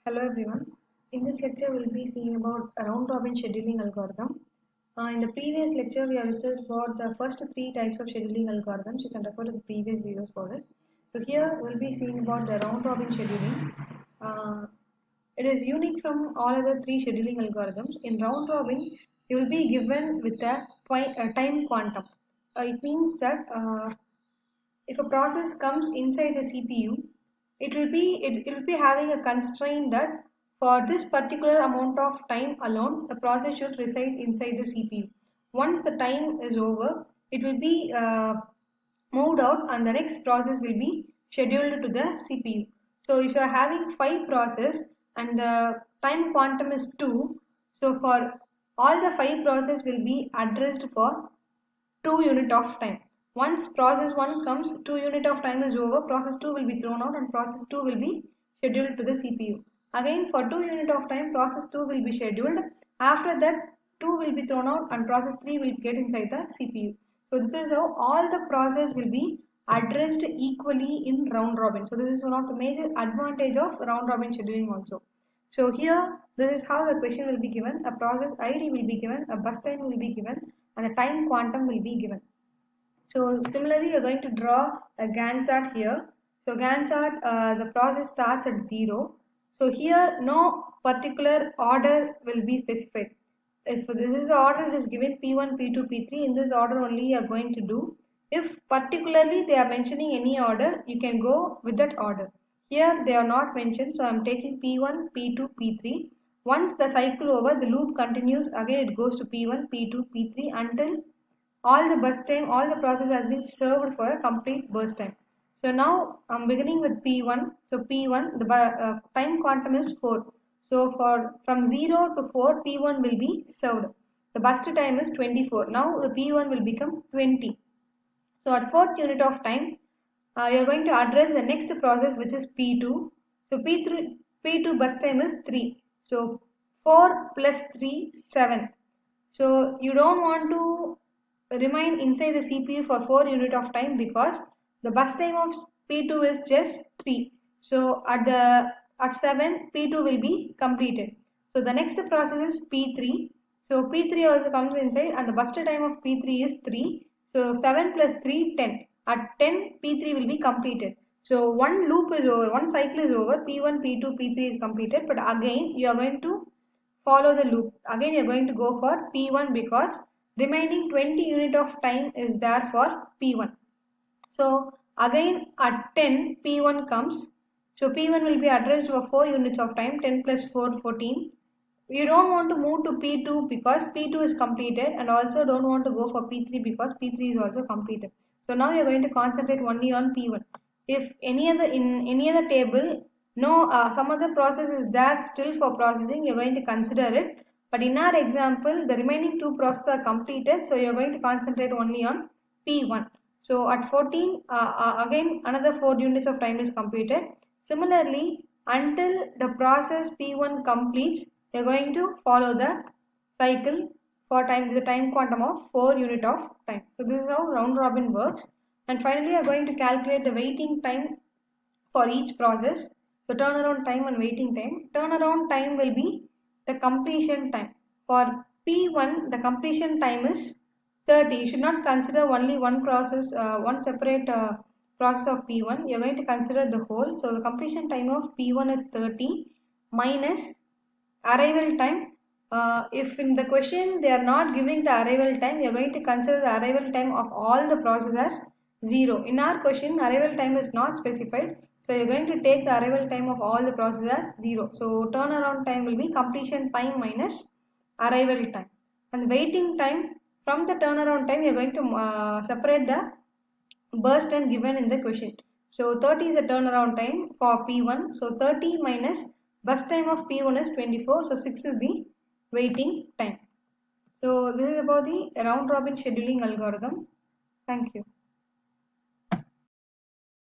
Hello everyone. In this lecture, we'll be seeing about a round-robin scheduling algorithm. In the previous lecture, we have discussed about the first three types of scheduling algorithms. You can refer to the previous videos for it. So here, we'll be seeing about the round-robin scheduling. It is unique from all other three scheduling algorithms. In round-robin, you will be given with a time quantum. It means that if a process comes inside the CPU, it will be having a constraint that for this particular amount of time alone, the process should reside inside the CPU. Once the time is over, it will be moved out and the next process will be scheduled to the CPU. So if you are having 5 process and the time quantum is 2, so for all the 5 process will be addressed for 2 unit of time. Once process 1 comes, 2 unit of time is over, process 2 will be thrown out and process 2 will be scheduled to the CPU. Again for 2 unit of time, process 2 will be scheduled. After that 2 will be thrown out and process 3 will get inside the CPU. So this is how all the process will be addressed equally in round robin. So this is one of the major advantage of round robin scheduling also. So here, this is how the question will be given. A process ID will be given, a bus time will be given, and a time quantum will be given. So similarly, you're going to draw a Gantt chart here. So Gantt chart, the process starts at 0. So here, no particular order will be specified. If this is the order, it is given P1, P2, P3. In this order only you are going to do. If particularly they are mentioning any order, you can go with that order. Here they are not mentioned, so I am taking P1, P2, P3. Once the cycle over, the loop continues. Again it goes to P1, P2, P3 until all the bus time, all the process has been served for a complete burst time. So now I'm beginning with P1. So P1, the time quantum is 4. So for from 0 to 4, P1 will be served. The burst time is 24. Now the P1 will become 20. So at 4th unit of time, you are going to address the next process which is P2. So P2 burst time is 3. So 4 plus 3, 7. So you don't want to remain inside the CPU for 4 unit of time because the bus time of P2 is just 3. So at 7 P2 will be completed. So the next process is P3. So P3 also comes inside and the bus time of P3 is 3. So 7 plus 3, 10. At 10 P3 will be completed. So one loop is over, one cycle is over, P1, P2, P3 is completed, but again you are going to follow the loop. Again you are going to go for P1 because remaining 20 unit of time is there for P1. So again at 10 P1 comes. So P1 will be addressed for 4 units of time, 10 plus 4, 14. You don't want to move to P2 because P2 is completed and also don't want to go for P3 because P3 is also completed. So now you are going to concentrate only on P1. If in any other table, no some other process is there still for processing, you are going to consider it. But in our example, the remaining 2 processes are completed, so you are going to concentrate only on P1. So at 14, again another 4 units of time is completed. Similarly, until the process P1 completes, you are going to follow the cycle for the time quantum of 4 unit of time. So this is how round robin works. And finally, you are going to calculate the waiting time for each process. So turnaround time and waiting time. Turnaround time will be the completion time. For P1, the completion time is 30. You should not consider only one process, one separate process of P1. You are going to consider the whole. So the completion time of P1 is 30 minus arrival time. If in the question they are not giving the arrival time, you are going to consider the arrival time of all the processes as 0. In our question, arrival time is not specified. So you are going to take the arrival time of all the processes as 0. So turnaround time will be completion time minus arrival time. And waiting time, from the turnaround time you are going to separate the burst time given in the question. So 30 is the turnaround time for P1. So 30 minus burst time of P1 is 24. So 6 is the waiting time. So this is about the round robin scheduling algorithm. Thank you.